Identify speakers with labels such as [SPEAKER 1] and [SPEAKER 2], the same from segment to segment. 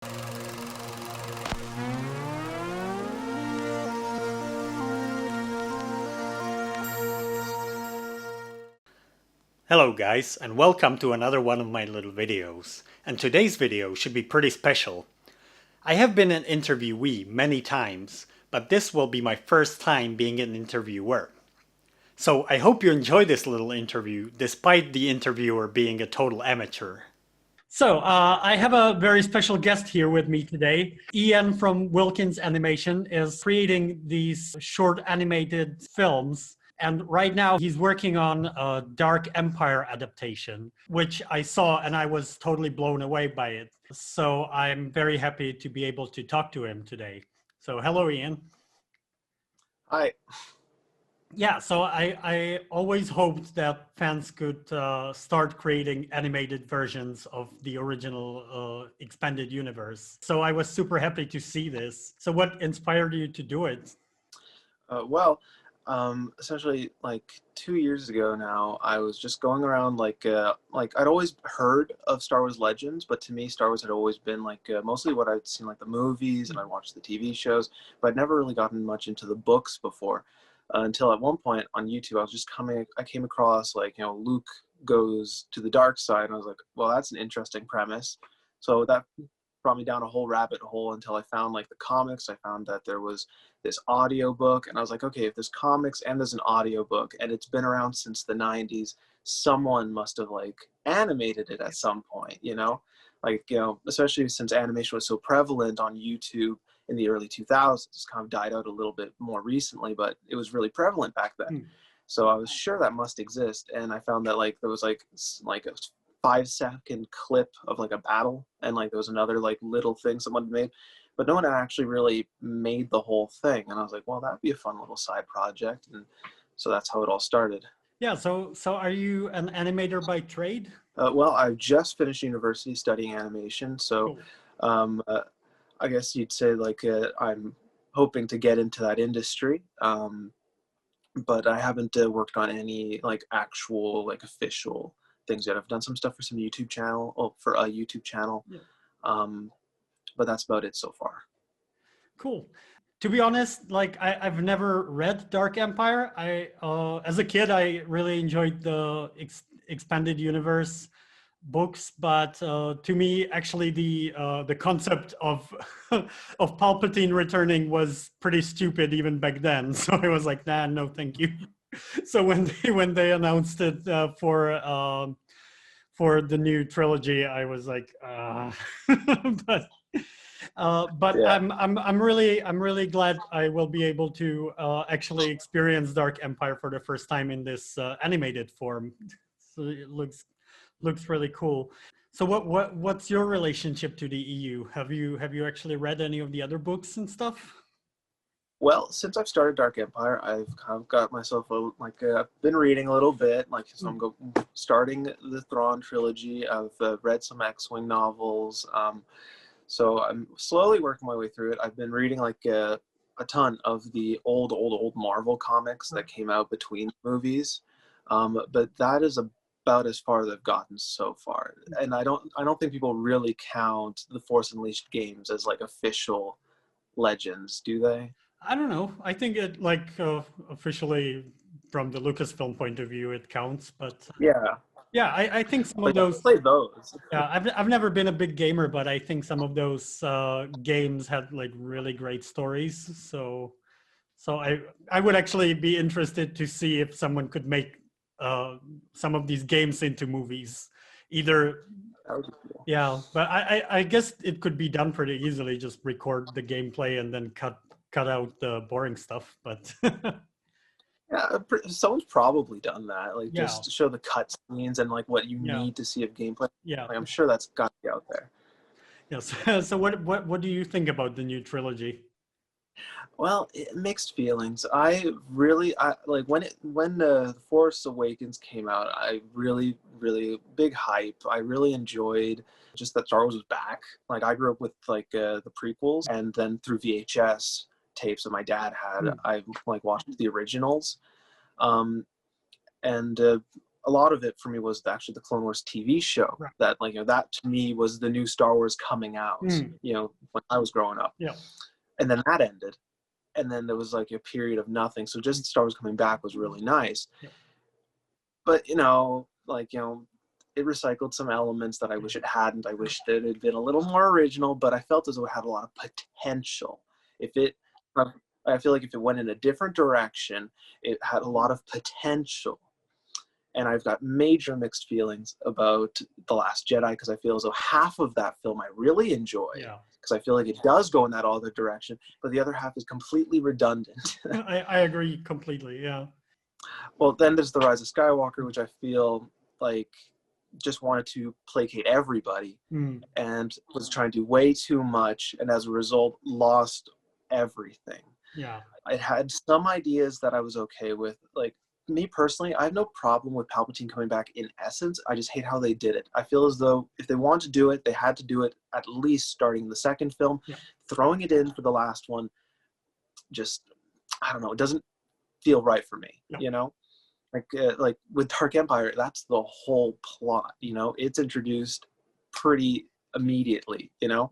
[SPEAKER 1] Hello guys, and welcome to another one of my little videos. And today's video should be pretty special. I have been an interviewee many times, but this will be my first time being an interviewer. So I hope you enjoy this little interview, despite the interviewer being a total amateur. So I have a very special guest here with me today. Ian from Wilkins Animation is creating these short animated films. And right now he's working on a Dark Empire adaptation, which I saw and I was totally blown away by it. So I'm very happy to be able to talk to him today. So hello, Ian.
[SPEAKER 2] Hi.
[SPEAKER 1] Yeah, so I always hoped that fans could start creating animated versions of the original expanded universe. So I was super happy to see this. So what inspired you to do it?
[SPEAKER 2] Essentially, like 2 years ago now, I was just going around like I'd always heard of Star Wars Legends, but to me, Star Wars had always been mostly what I'd seen, like the movies, and I'd watched the TV shows, but I'd never really gotten much into the books before. Until at one point on YouTube, I came across Luke goes to the dark side, and I was like, well, that's an interesting premise. So that brought me down a whole rabbit hole until I found like the comics. I found that there was this audio book, and I was like, okay, if there's comics and there's an audio book and it's been around since the 90s, someone must have like animated it at some point, especially since animation was so prevalent on YouTube in the early 2000s. It's kind of died out a little bit more recently, but it was really prevalent back then. So I was sure that must exist, and I found that there was like a 5-second clip of like a battle, and like there was another like little thing someone made, but no one had actually really made the whole thing. And I was like, well, that'd be a fun little side project, and so that's how it all started.
[SPEAKER 1] Yeah, so are you an animator by trade?
[SPEAKER 2] Well, I just finished university studying animation, so
[SPEAKER 1] Cool.
[SPEAKER 2] I guess you'd say I'm hoping to get into that industry, but I haven't worked on any like actual like official things yet. I've done some stuff for some YouTube channel, for a YouTube channel,
[SPEAKER 1] Yeah.
[SPEAKER 2] but that's about it so far.
[SPEAKER 1] Cool. To be honest, like I've never read Dark Empire. As a kid, I really enjoyed the expanded universe books, but to me, actually, the concept of of Palpatine returning was pretty stupid even back then. So I was like, nah, no, thank you. So when they announced it for the new trilogy, I was like, but.
[SPEAKER 2] Yeah.
[SPEAKER 1] I'm really glad I will be able to actually experience Dark Empire for the first time in this animated form. So it looks really cool. So what's your relationship to the EU? Have you actually read any of the other books and stuff?
[SPEAKER 2] Well, since I've started Dark Empire, I've kind of got myself I've been reading a little bit. So I'm starting the Thrawn trilogy. I've read some X-Wing novels. So I'm slowly working my way through it. I've been reading a ton of the old Marvel comics that came out between movies, but that is about as far as I've gotten so far. And I don't think people really count the Force Unleashed games as like official Legends, do they?
[SPEAKER 1] I don't know. I think it officially from the Lucasfilm point of view it counts, but
[SPEAKER 2] Yeah,
[SPEAKER 1] yeah, I think some of
[SPEAKER 2] like I
[SPEAKER 1] those.
[SPEAKER 2] played those.
[SPEAKER 1] Yeah, I've never been a big gamer, but I think some of those games had like really great stories. So I would actually be interested to see if someone could make some of these games into movies. Either
[SPEAKER 2] That would be cool.
[SPEAKER 1] yeah, but I guess it could be done pretty easily. Just record the gameplay and then cut out the boring stuff. But
[SPEAKER 2] Yeah, someone's probably done that. Like
[SPEAKER 1] yeah,
[SPEAKER 2] just to show the cutscenes and like what you
[SPEAKER 1] yeah,
[SPEAKER 2] need to see of gameplay.
[SPEAKER 1] yeah,
[SPEAKER 2] Like I'm sure that's got to be out there.
[SPEAKER 1] yes. So what do you think about the new trilogy?
[SPEAKER 2] Well, mixed feelings. I like when The Force Awakens came out. I really big hype. I really enjoyed just that Star Wars was back. Like I grew up with the prequels, and then through VHS tapes that my dad had,
[SPEAKER 1] Hmm.
[SPEAKER 2] I like watched the originals. Um, and a lot of it for me was actually the Clone Wars TV show.
[SPEAKER 1] Right.
[SPEAKER 2] That, like, you know, that to me was the new Star Wars coming out. You know, when I was growing up.
[SPEAKER 1] Yeah.
[SPEAKER 2] And then that ended, and then there was like a period of nothing. So just Star Wars coming back was really nice.
[SPEAKER 1] Yeah.
[SPEAKER 2] But you know, like, you know, it recycled some elements that I wish it hadn't. I wished it had been a little more original, but I felt as though it had a lot of potential. If it, I feel like if it went in a different direction, it had a lot of potential. And I've got major mixed feelings about The Last Jedi, because I feel as though half of that film I really enjoy, because I feel like it does go in that other direction, but the other half is completely redundant.
[SPEAKER 1] I agree completely, yeah.
[SPEAKER 2] Well, then there's The Rise of Skywalker, which I feel like just wanted to placate everybody and was trying to do way too much, and as a result lost everything.
[SPEAKER 1] Yeah.
[SPEAKER 2] It had some ideas that I was okay with. Like, me personally, I have no problem with Palpatine coming back in essence. I just hate how they did it. I feel as though if they wanted to do it, they had to do it at least starting the second film. Throwing it in for the last one, just, I don't know, it doesn't feel right for me. You know, like with Dark Empire, that's the whole plot. You know, it's introduced pretty immediately. You know,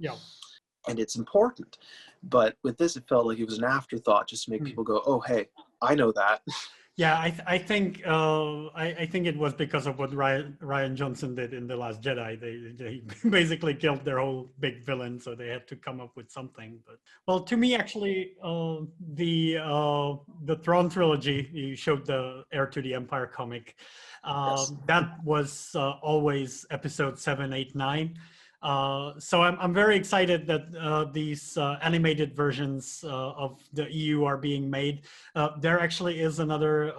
[SPEAKER 2] and it's important. But with this, it felt like it was an afterthought, just to make people go, "Oh, hey, I know that."
[SPEAKER 1] Yeah, I think it was because of what Ryan Johnson did in The Last Jedi. They basically killed their whole big villain, so they had to come up with something. But well, to me, actually, the Thrawn trilogy, you showed the Heir to the Empire comic. That was always episode 7, 8, 9. So I'm very excited that these animated versions of the EU are being made. There actually is another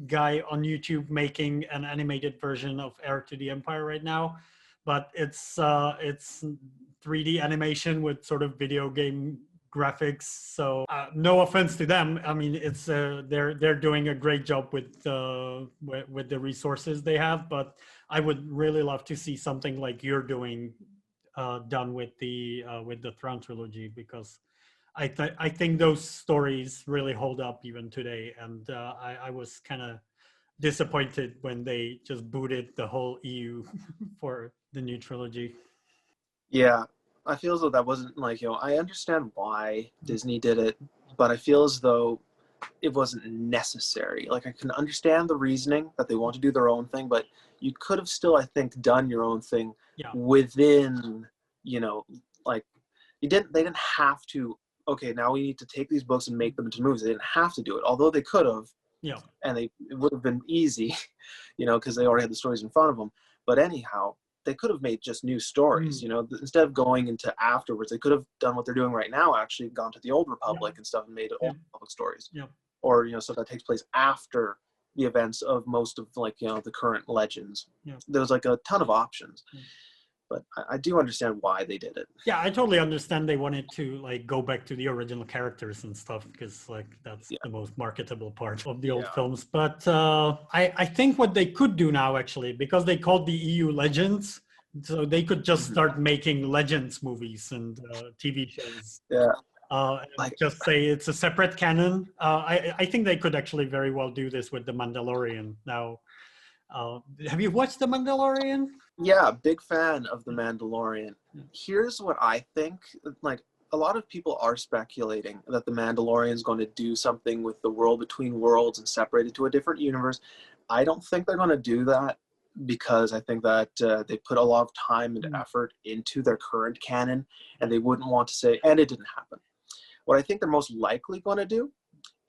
[SPEAKER 1] guy on YouTube making an animated version of Heir to the Empire right now, but it's 3D animation with sort of video game graphics. So no offense to them. I mean, it's they're doing a great job with the resources they have, but I would really love to see something like you're doing done with the Thrawn trilogy, because I think those stories really hold up even today, and I was kind of disappointed when they just booted the whole EU for the new trilogy.
[SPEAKER 2] Yeah, I feel as though that wasn't, like, you know, I understand why Disney did it, but I feel as though it wasn't necessary. Like, I can understand the reasoning that they want to do their own thing, but you could have still, I think, done your own thing within, you know, like, they didn't have to, okay, now we need to take these books and make them into movies. They didn't have to do it, although they could have. And it would have been easy, you know, because they already had the stories in front of them. But anyhow, they could have made just new stories, you know, instead of going into afterwards. They could have done what they're doing right now, actually gone to the Old Republic and stuff and made Old Republic stories. Or, you know, stuff that takes place after the events of most of, like, you know, the current legends. There was like a ton of options. But I do understand why they did it.
[SPEAKER 1] Yeah, I totally understand they wanted to, like, go back to the original characters and stuff, because, like, that's the most marketable part of the old films. But I think what they could do now, actually, because they called the EU Legends, so they could just start making Legends movies and TV shows.
[SPEAKER 2] Like,
[SPEAKER 1] just say it's a separate canon. I think they could actually very well do this with The Mandalorian. Now, have you watched The Mandalorian?
[SPEAKER 2] Yeah, big fan of The Mandalorian. Here's what I think. Like, a lot of people are speculating that The Mandalorian is going to do something with the world between worlds and separate it to a different universe. I don't think they're going to do that, because I think that they put a lot of time and effort into their current canon, and they wouldn't want to say, and it didn't happen. What I think they're most likely going to do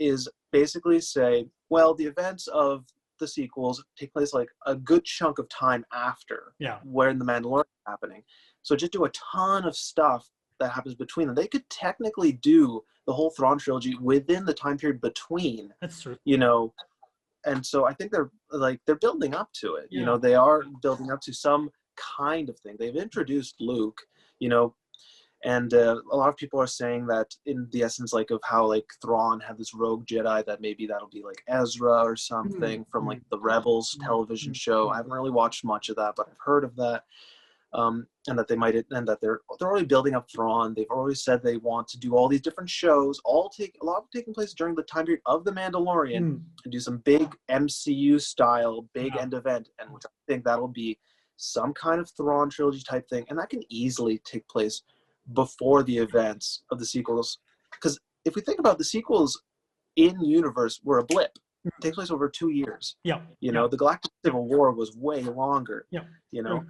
[SPEAKER 2] is basically say, well, the events of the sequels take place like a good chunk of time after when The Mandalorian is happening. So just do a ton of stuff that happens between them. They could technically do the whole Thrawn trilogy within the time period between.
[SPEAKER 1] That's true.
[SPEAKER 2] You know, and so I think they're building up to it. You know, they are building up to some kind of thing. They've introduced Luke, you know, and a lot of people are saying that in the essence, like, of how, like, Thrawn had this rogue Jedi, that maybe that'll be like Ezra or something from, like, the Rebels television show. I haven't really watched much of that, but I've heard of that. and that they're already building up Thrawn. They've already said they want to do all these different shows, a lot of taking place during the time period of the Mandalorian, and do some big MCU style end event, and which I think that'll be some kind of Thrawn trilogy type thing, and that can easily take place before the events of the sequels. Because if we think about the sequels in universe, were a blip. It takes place over 2 years.
[SPEAKER 1] Yeah.
[SPEAKER 2] You know, the Galactic Civil War was way longer.
[SPEAKER 1] Yeah.
[SPEAKER 2] You know.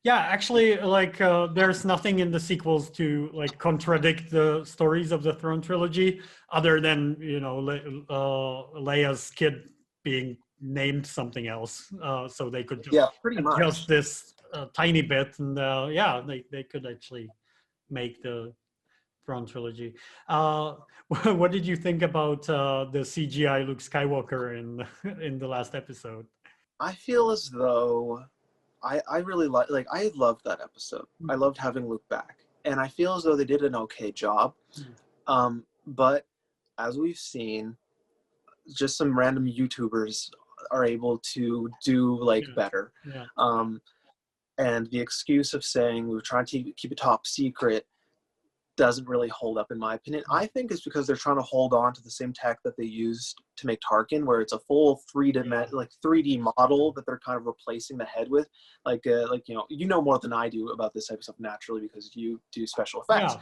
[SPEAKER 1] Yeah, actually, like there's nothing in the sequels to like contradict the stories of the Throne trilogy, other than Leia's kid being named something else, so they could just
[SPEAKER 2] pretty much
[SPEAKER 1] adjust this tiny bit, and they could actually make the Throne trilogy. What did you think about the CGI Luke Skywalker in the last episode?
[SPEAKER 2] I feel as though I really I loved that episode. I loved having Luke back, and I feel as though they did an okay job. But as we've seen, just some random YouTubers are able to do better. And the excuse of saying we were trying to keep it top secret doesn't really hold up in my opinion. I think it's because they're trying to hold on to the same tech that they used to make Tarkin, where it's a full 3D model that they're kind of replacing the head with. You know more than I do about this type of stuff naturally because you do special effects.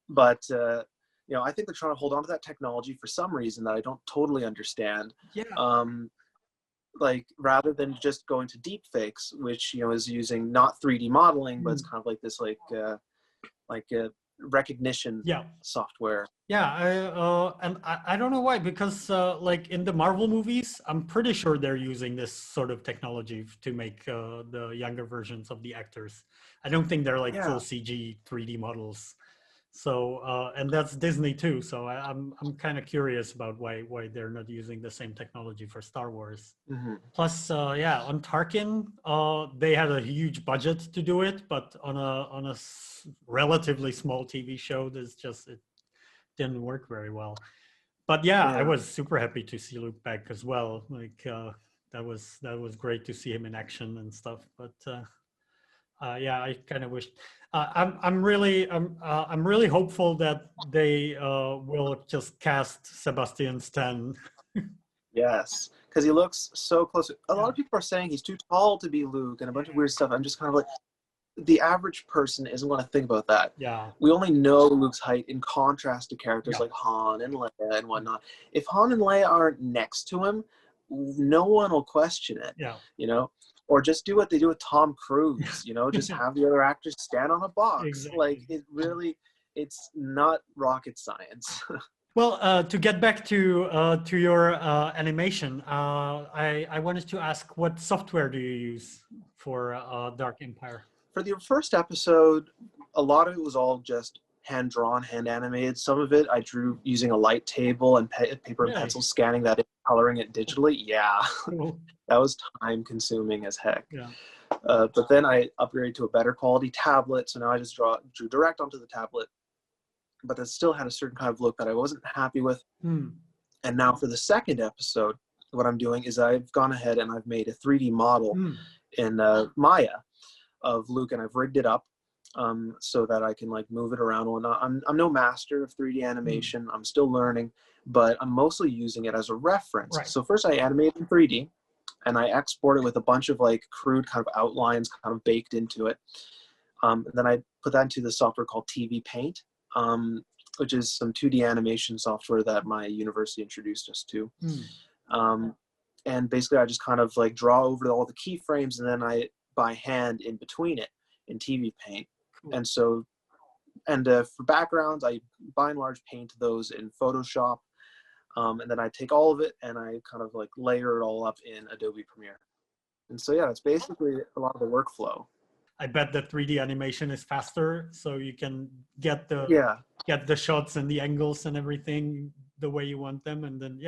[SPEAKER 2] But I think they're trying to hold on to that technology for some reason that I don't totally understand. Rather than just going to deep fakes, which is using not 3D modeling, but it's kind of like this recognition software.
[SPEAKER 1] And I don't know why, because in the Marvel movies, I'm pretty sure they're using this sort of technology to make the younger versions of the actors. I don't think they're full CG 3D models. So and that's Disney too. So I'm kind of curious about why they're not using the same technology for Star Wars. Plus, on Tarkin, they had a huge budget to do it, but on a relatively small TV show, it didn't work very well. But I was super happy to see Luke back as well. That was great to see him in action and stuff. But I kind of wish. I'm really hopeful that they will just cast Sebastian Stan.
[SPEAKER 2] Yes, because he looks so close. A lot of people are saying he's too tall to be Luke and a bunch of weird stuff. I'm just kind of like, the average person isn't going to think about that. We only know Luke's height in contrast to characters like Han and Leia and whatnot. If Han and Leia aren't next to him, no one will question it. Or just do what they do with Tom Cruise, just have the other actors stand on a box.
[SPEAKER 1] Exactly.
[SPEAKER 2] It's not rocket science.
[SPEAKER 1] Well, to get back to your animation, I wanted to ask, what software do you use for Dark Empire?
[SPEAKER 2] For the first episode, a lot of it was all just hand-drawn, hand-animated. Some of it I drew using a light table and paper and pencil, scanning that in, coloring it digitally.
[SPEAKER 1] Cool.
[SPEAKER 2] That was time-consuming as heck. But then I upgraded to a better quality tablet, so now I just drew direct onto the tablet. But it still had a certain kind of look that I wasn't happy with. And now for the second episode, what I'm doing is I've gone ahead and I've made a 3D model in Maya of Luke, and I've rigged it up so that I can move it around and whatnot. I'm no master of 3D animation. I'm still learning, but I'm mostly using it as a reference. So first I animate in 3D, and I export it with a bunch of crude kind of outlines kind of baked into it. And then I put that into the software called TV Paint, which is some 2D animation software that my university introduced us to. And basically I just kind of draw over all the keyframes, and then I by hand in between it in TV Paint. And so, for backgrounds, I by and large paint those in Photoshop. And then I take all of it and I kind of layer it all up in Adobe Premiere. And so, that's basically a lot of the workflow.
[SPEAKER 1] I bet the 3D animation is faster, so you can get the shots and the angles and everything the way you want them. And then,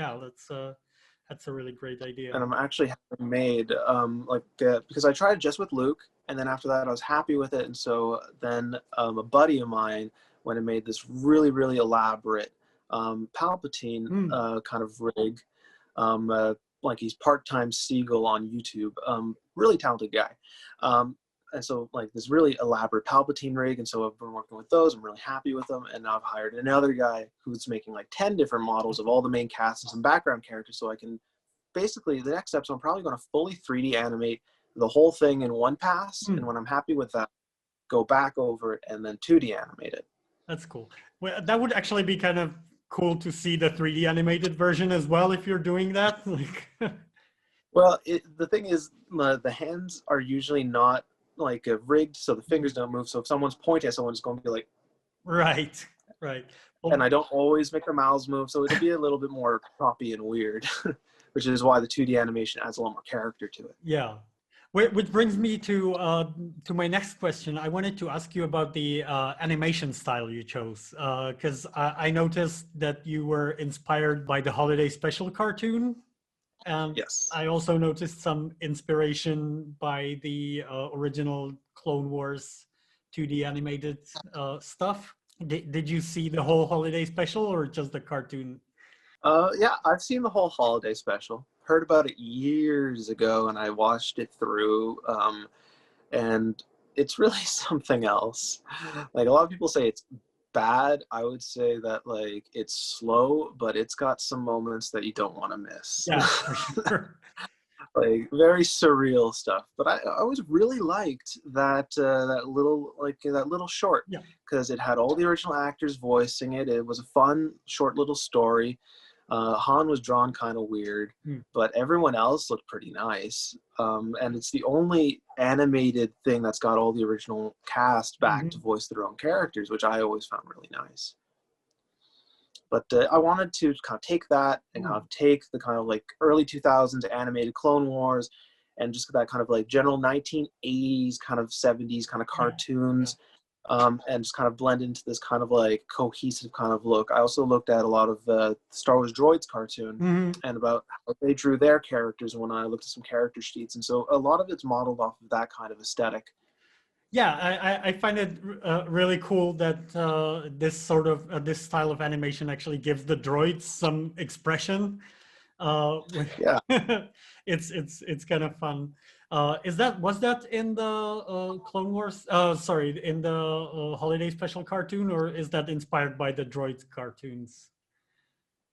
[SPEAKER 1] that's a really great idea.
[SPEAKER 2] And I'm actually having made, because I tried just with Luke, and then after that I was happy with it. And so then a buddy of mine went and made this really, really elaborate Palpatine kind of rig. He's part-time Seagull on YouTube. Really talented guy. and so like this really elaborate Palpatine rig, and so I've been working with those. I'm really happy with them, and now I've hired another guy who's making like 10 different models of all the main cast and some background characters, so I can basically, the next step, so I'm probably going to fully 3D animate the whole thing in one pass, and when I'm happy with that, go back over it and then 2D animate it.
[SPEAKER 1] That's cool. Well, that would actually be kind of cool to see the 3D animated version as well if you're doing that. Like,
[SPEAKER 2] well, the thing is, the hands are usually not like rigged, so the fingers don't move. So if someone's pointing at someone, it's going to be like,
[SPEAKER 1] right, right. Well,
[SPEAKER 2] and I don't always make their mouths move, so it'll be a little bit more choppy and weird, which is why the 2D animation adds a lot more character to it.
[SPEAKER 1] yeah. Which brings me to my next question. I wanted to ask you about the animation style you chose, because I noticed that you were inspired by the holiday special cartoon. And
[SPEAKER 2] Yes.
[SPEAKER 1] I also noticed some inspiration by the original Clone Wars 2D animated stuff. Did you see the whole holiday special or just the cartoon?
[SPEAKER 2] Yeah, I've seen the whole holiday special. Heard about it years ago, and I watched it through. And it's really something else. Like a lot of people say it's bad. I would say that like it's slow, but it's got some moments that you don't want to miss.
[SPEAKER 1] Yeah, for sure.
[SPEAKER 2] Like very surreal stuff. But I always really liked that that little short,
[SPEAKER 1] Yeah.
[SPEAKER 2] because it had all the original actors voicing it. It was a fun short little story. Han was drawn kind of weird, but everyone else looked pretty nice. And it's the only animated thing that's got all the original cast back to voice their own characters, which I always found really nice. But I wanted to kind of take that and kind of take the kind of like early 2000s animated Clone Wars and just that kind of like general 1980s kind of 70s kind of cartoons. And just kind of blend into this kind of like cohesive kind of look. I also looked at a lot of the Star Wars Droids cartoon and about how they drew their characters when I looked at some character sheets. And so a lot of it's modeled off of that kind of aesthetic.
[SPEAKER 1] Yeah, I find it really cool that this sort of this style of animation actually gives the droids some expression.
[SPEAKER 2] Yeah.
[SPEAKER 1] It's kind of fun. Was that in the Clone Wars? Sorry, in the holiday special cartoon, or is that inspired by the droids cartoons?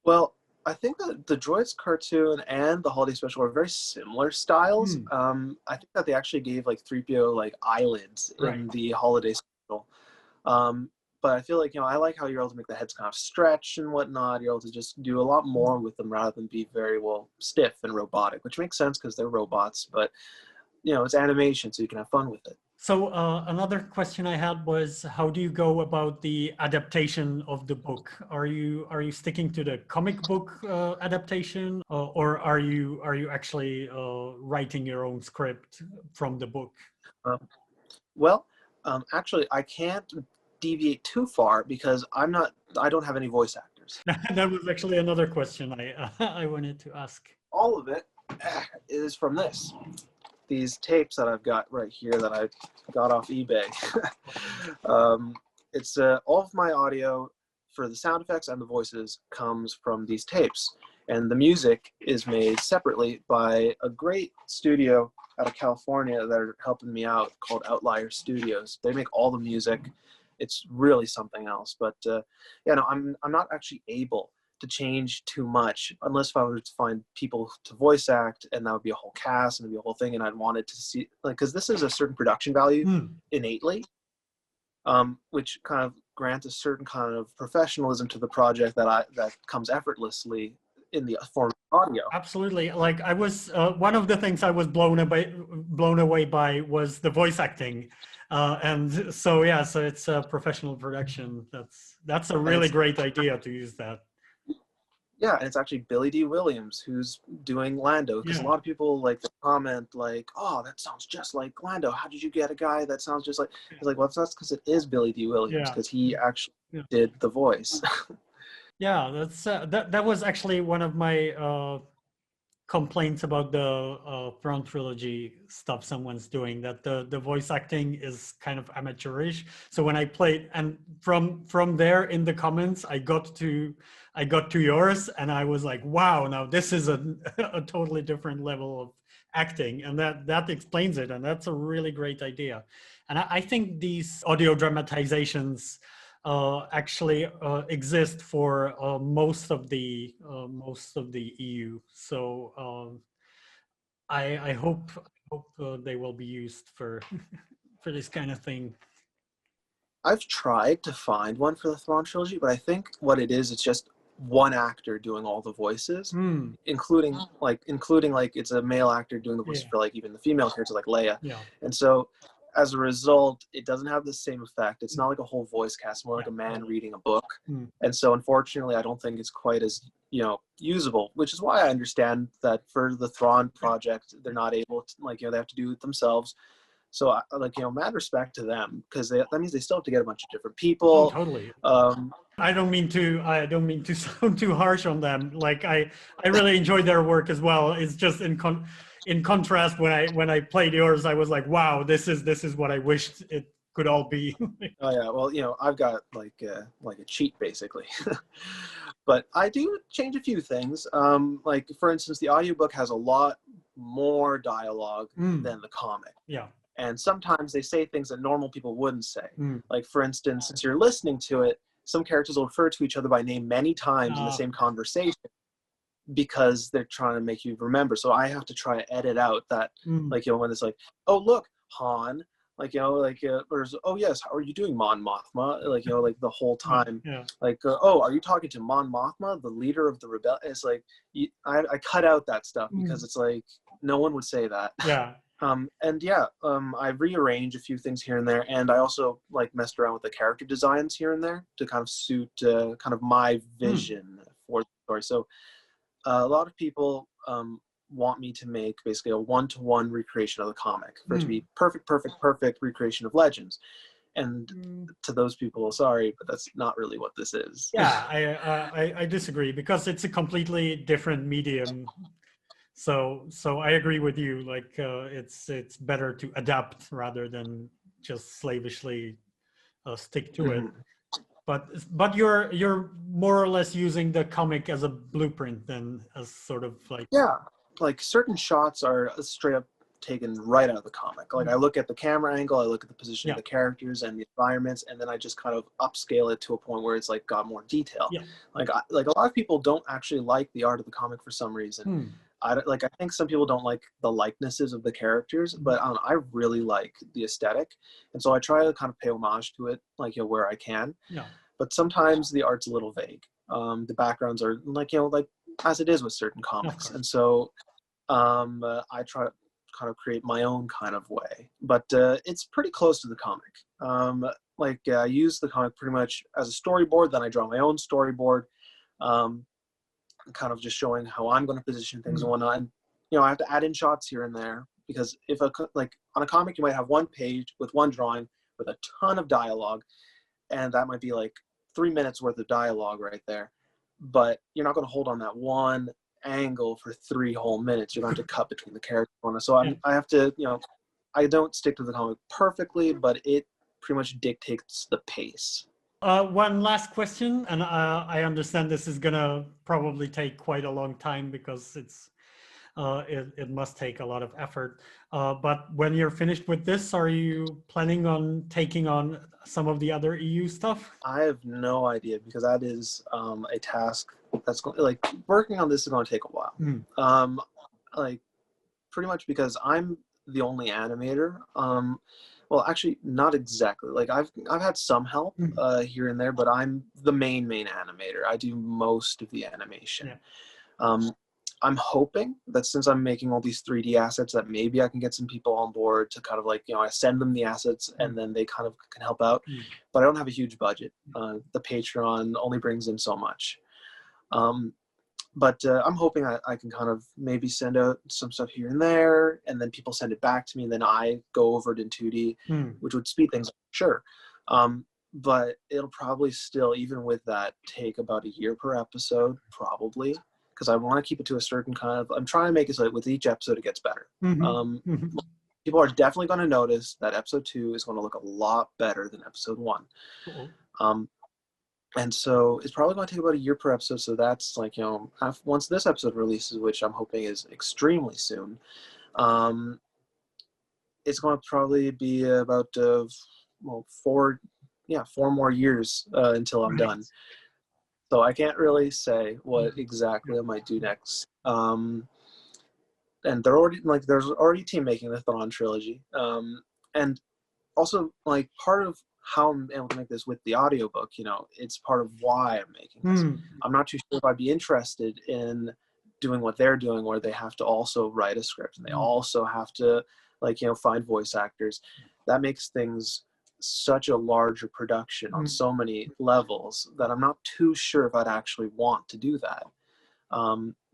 [SPEAKER 2] Well, I think that the Droids cartoon and the holiday special are very similar styles. I think that they actually gave like 3PO like eyelids in the holiday special. But I feel like, I like how you're able to make the heads kind of stretch and whatnot. You're able to just do a lot more with them rather than be very, stiff and robotic, which makes sense because they're robots. But, it's animation, so you can have fun with it.
[SPEAKER 1] So another question I had was, how do you go about the adaptation of the book? Are you sticking to the comic book adaptation, or are you actually writing your own script from the book?
[SPEAKER 2] Actually, I can't deviate too far because I don't have any voice actors.
[SPEAKER 1] That was actually another question I wanted to ask.
[SPEAKER 2] All of it is from these tapes that I've got right here that I got off eBay. It's all of my audio for the sound effects and the voices comes from these tapes. And the music is made separately by a great studio out of California that are helping me out called Outlier Studios. They make all the music. It's really something else. But I'm not actually able to change too much unless if I were to find people to voice act, and that would be a whole cast and it'd be a whole thing, and I'd want it to see, like, because this is a certain production value innately, which kind of grants a certain kind of professionalism to the project that comes effortlessly in the form of audio.
[SPEAKER 1] Absolutely. Like I was, one of the things I was blown away by was the voice acting. And so, yeah, so it's a professional production. That's a really great idea to use that.
[SPEAKER 2] Yeah, and it's actually Billy D. Williams who's doing Lando, because a lot of people like to comment like, "Oh, that sounds just like Lando. How did you get a guy that sounds just like?" He's like, "Well, that's because it is Billy D. Williams, because he actually did the voice."
[SPEAKER 1] Yeah, that's that was actually one of my complaints about the Throne trilogy stuff someone's doing, that the voice acting is kind of amateurish. So when I played, and from there in the comments I got to yours, and I was like, wow, now this is a totally different level of acting, and that explains it, and that's a really great idea. And I think these audio dramatizations actually exist for most of the EU. So I hope they will be used for for this kind of thing.
[SPEAKER 2] I've tried to find one for the Thrawn trilogy, but I think what it is, it's just one actor doing all the voices,
[SPEAKER 1] Mm,
[SPEAKER 2] including it's a male actor doing the voice
[SPEAKER 1] yeah,
[SPEAKER 2] for like even the female character like Leia.
[SPEAKER 1] yeah,
[SPEAKER 2] And so as a result, it doesn't have the same effect. It's not like a whole voice cast, more like
[SPEAKER 1] yeah,
[SPEAKER 2] a man
[SPEAKER 1] totally.
[SPEAKER 2] reading a book.
[SPEAKER 1] Mm,
[SPEAKER 2] And so unfortunately, I don't think it's quite as, usable, which is why I understand that for the Thrawn
[SPEAKER 1] yeah.
[SPEAKER 2] project, they're not able to, they have to do it themselves. So mad respect to them, because that means they still have to get a bunch of different
[SPEAKER 1] Oh,
[SPEAKER 2] people.
[SPEAKER 1] totally.
[SPEAKER 2] Um,
[SPEAKER 1] I don't mean to sound too harsh on them. Like I really enjoy their work as well. It's just in contrast, when I played yours, I was like, wow, this is what I wished it could all be.
[SPEAKER 2] oh yeah, well, I've got like a cheat basically. But I do change a few things. Like for instance, the audiobook has a lot more dialogue
[SPEAKER 1] Mm,
[SPEAKER 2] than the comic.
[SPEAKER 1] yeah.
[SPEAKER 2] And sometimes they say things that normal people wouldn't say.
[SPEAKER 1] Mm.
[SPEAKER 2] Like for instance, since you're listening to it, some characters will refer to each other by name many times in the
[SPEAKER 1] Uh,
[SPEAKER 2] same conversation because they're trying to make you remember. So I have to try to edit out that,
[SPEAKER 1] mm,
[SPEAKER 2] when it's like, oh look, Han, or oh yes, how are you doing, Mon Mothma? The whole
[SPEAKER 1] yeah,
[SPEAKER 2] time,
[SPEAKER 1] yeah,
[SPEAKER 2] oh, are you talking to Mon Mothma, the leader of the rebel? It's like I cut out that stuff because
[SPEAKER 1] mm,
[SPEAKER 2] it's like no one would say that.
[SPEAKER 1] yeah.
[SPEAKER 2] And yeah, I rearrange a few things here and there, and I also messed around with the character designs here and there to kind of suit kind of my
[SPEAKER 1] Mm,
[SPEAKER 2] vision for the story. So a lot of people want me to make basically a one-to-one recreation of the comic for it to
[SPEAKER 1] mm.
[SPEAKER 2] be perfect recreation of Legends. And
[SPEAKER 1] Mm.
[SPEAKER 2] to those people, sorry, but that's not really what this is.
[SPEAKER 1] Yeah, I disagree because it's a completely different medium. So I agree with you. Like it's better to adapt rather than just slavishly stick to it.
[SPEAKER 2] Mhm.
[SPEAKER 1] But you're more or less using the comic as a blueprint than as sort of like.
[SPEAKER 2] Yeah, like certain shots are straight up taken right out of the comic. Like I look at the camera angle, I look at the position of
[SPEAKER 1] Yeah,
[SPEAKER 2] the characters and the environments, and then I just kind of upscale it to a point where it's got more detail.
[SPEAKER 1] yeah.
[SPEAKER 2] Like a lot of people don't actually like the art of the comic for some reason.
[SPEAKER 1] Hmm.
[SPEAKER 2] I think some people don't like the likenesses of the characters, but I really like the aesthetic, and so I try to kind of pay homage to it, where I can.
[SPEAKER 1] Yeah.
[SPEAKER 2] But sometimes the art's a little vague. The backgrounds are like as it is with certain
[SPEAKER 1] Of
[SPEAKER 2] comics, and
[SPEAKER 1] course.
[SPEAKER 2] so I try to kind of create my own kind of way, but it's pretty close to the comic. I use the comic pretty much as a storyboard, then I draw my own storyboard, um, kind of just showing how I'm going to position things and
[SPEAKER 1] Hmm.
[SPEAKER 2] whatnot. And I have to add in shots here and there because if on a comic, you might have one page with one drawing with a ton of dialogue, and that might be like 3 minutes worth of dialogue right there. But you're not going to hold on that one angle for 3 whole minutes. You're going to have to cut between the characters. So
[SPEAKER 1] Yeah.
[SPEAKER 2] I have to, I don't stick to the comic perfectly, but it pretty much dictates the pace.
[SPEAKER 1] One last question, and I understand this is gonna probably take quite a long time because it must take a lot of effort. But when you're finished with this, are you planning on taking on some of the other EU stuff?
[SPEAKER 2] I have no idea because that is a task that's going working on this is going to take a while.
[SPEAKER 1] Mm.
[SPEAKER 2] Like pretty much because I'm the only animator. Well, actually, not exactly. I've had some help
[SPEAKER 1] Mm.
[SPEAKER 2] here and there, but I'm the main animator. I do most of the animation.
[SPEAKER 1] Yeah.
[SPEAKER 2] Um, I'm hoping that since I'm making all these 3D assets, that maybe I can get some people on board to kind of I send them the assets and then they kind of can help out.
[SPEAKER 1] Mm.
[SPEAKER 2] But I don't have a huge budget. The Patreon only brings in so much. But I'm hoping I can kind of maybe send out some stuff here and there, and then people send it back to me, and then I go over it in 2D,
[SPEAKER 1] Mm.
[SPEAKER 2] which would speed things up, sure. But it'll probably still, even with that, take about a year per episode, probably, because I want to keep it to a certain kind of. I'm trying to make it so that with each episode it gets better.
[SPEAKER 1] Mhm. Mhm.
[SPEAKER 2] People are definitely going to notice that episode 2 is going to look a lot better than episode 1.
[SPEAKER 1] Cool.
[SPEAKER 2] And so it's probably going to take about a year per episode. So that's once this episode releases, which I'm hoping is extremely soon, Um, it's going to probably be about well, 4 more years until I'm
[SPEAKER 1] Right.
[SPEAKER 2] done. So I can't really say what
[SPEAKER 1] Yeah.
[SPEAKER 2] exactly
[SPEAKER 1] Yeah.
[SPEAKER 2] I might do next. And they're already like there's already a team making the Thrawn trilogy. And also like part of how I'm able to make this with the audiobook, it's part of why I'm making this.
[SPEAKER 1] Hmm.
[SPEAKER 2] I'm not too sure if I'd be interested in doing what they're doing, where they have to also write a script and they
[SPEAKER 1] Hmm.
[SPEAKER 2] also have to find voice actors. That makes things such a larger production on
[SPEAKER 1] Hmm.
[SPEAKER 2] so many levels that I'm not too sure if I'd actually want to do that.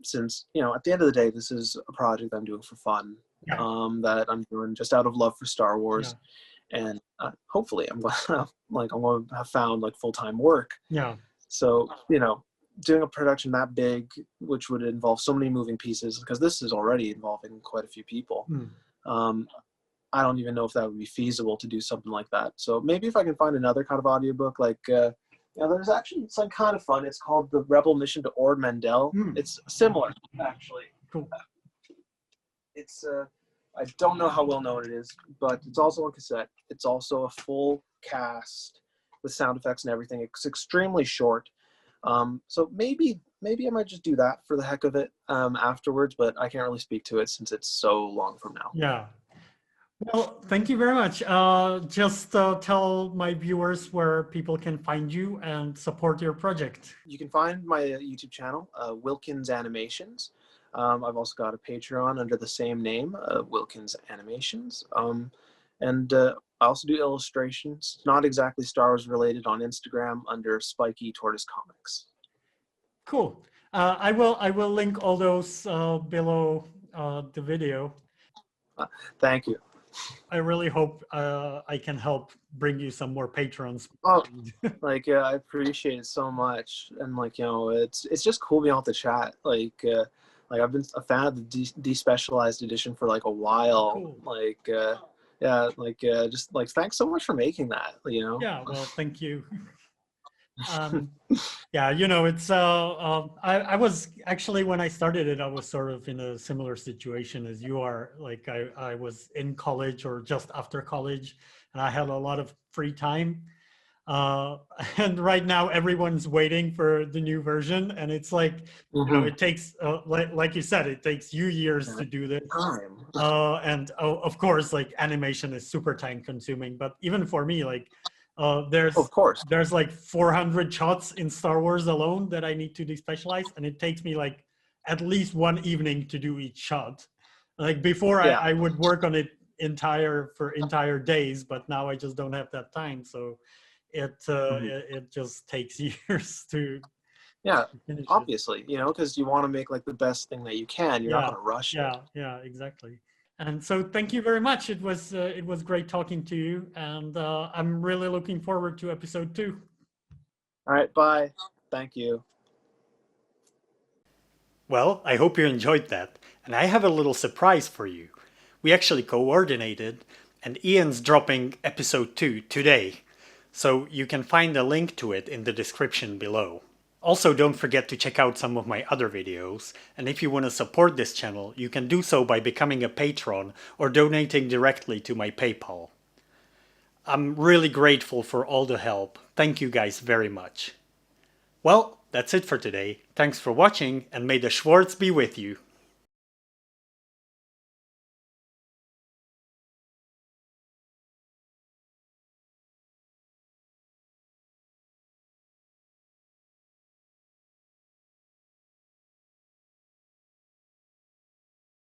[SPEAKER 2] Since at the end of the day, this is a project I'm doing for fun,
[SPEAKER 1] Yeah.
[SPEAKER 2] that I'm doing just out of love for Star
[SPEAKER 1] Yeah.
[SPEAKER 2] Wars, and hopefully I'm going to have found like full-time work.
[SPEAKER 1] Yeah.
[SPEAKER 2] So doing a production that big, which would involve so many moving pieces, because this is already involving quite a few people.
[SPEAKER 1] Hmm.
[SPEAKER 2] Um, I don't even know if that would be feasible to do something like that. So maybe if I can find another kind of audiobook, like there's actually some kind of fun. It's called The Rebel Mission to Ord Mantell.
[SPEAKER 1] Hmm.
[SPEAKER 2] It's similar, actually.
[SPEAKER 1] Cool.
[SPEAKER 2] It's I don't know how well known it is, but it's also on cassette. It's also a full cast with sound effects and everything. It's extremely short. So maybe I might just do that for the heck of it afterwards, but I can't really speak to it since it's so long from now.
[SPEAKER 1] Yeah. Well, thank you very much. Just tell my viewers where people can find you and support your project.
[SPEAKER 2] You can find my YouTube channel, Wilkins Animations. I've also got a Patreon under the same name, Wilkins Animations. And I also do illustrations, not exactly Star Wars related, on Instagram under Spiky Tortoise Comics.
[SPEAKER 1] Cool. I will link all those below the video.
[SPEAKER 2] Thank you.
[SPEAKER 1] I really hope I can help bring you some more patrons.
[SPEAKER 2] Oh, I appreciate it so much, and it's just cool being able to chat. I've been a fan of the despecialized edition for like a while.
[SPEAKER 1] Cool.
[SPEAKER 2] Yeah, just thanks so much for making that.
[SPEAKER 1] Yeah. Well, thank you. Yeah, it's I was actually, when I started it, I was sort of in a similar situation as you are. Like I was in college or just after college, and I had a lot of free time. Uh, and right now everyone's waiting for the new version, and it's like,
[SPEAKER 2] Mm-hmm.
[SPEAKER 1] it takes like you said, it takes you years to do this.
[SPEAKER 2] Time.
[SPEAKER 1] And of course, like, animation is super time consuming, but even for me, like,
[SPEAKER 2] Of course.
[SPEAKER 1] there's like 400 shots in Star Wars alone that I need to despecialize, and it takes me like at least one evening to do each shot. Like before,
[SPEAKER 2] Yeah.
[SPEAKER 1] I would work on it for entire days, but now I just don't have that time. So it just takes years to
[SPEAKER 2] Yeah,
[SPEAKER 1] finish it.
[SPEAKER 2] obviously, because you want to make like the best thing that you can. You're not
[SPEAKER 1] Yeah,
[SPEAKER 2] going to rush it.
[SPEAKER 1] yeah, exactly. And so thank you very much. It was great talking to you, and I'm really looking forward to episode 2.
[SPEAKER 2] All right, bye. Thank you.
[SPEAKER 1] Well, I hope you enjoyed that, and I have a little surprise for you. We actually coordinated, and Ian's dropping episode 2 today, so you can find a link to it in the description below. Also, don't forget to check out some of my other videos, and if you want to support this channel, you can do so by becoming a patron or donating directly to my PayPal. I'm really grateful for all the help. Thank you guys very much. Well, that's it for today. Thanks for watching, and may the Schwartz be with you.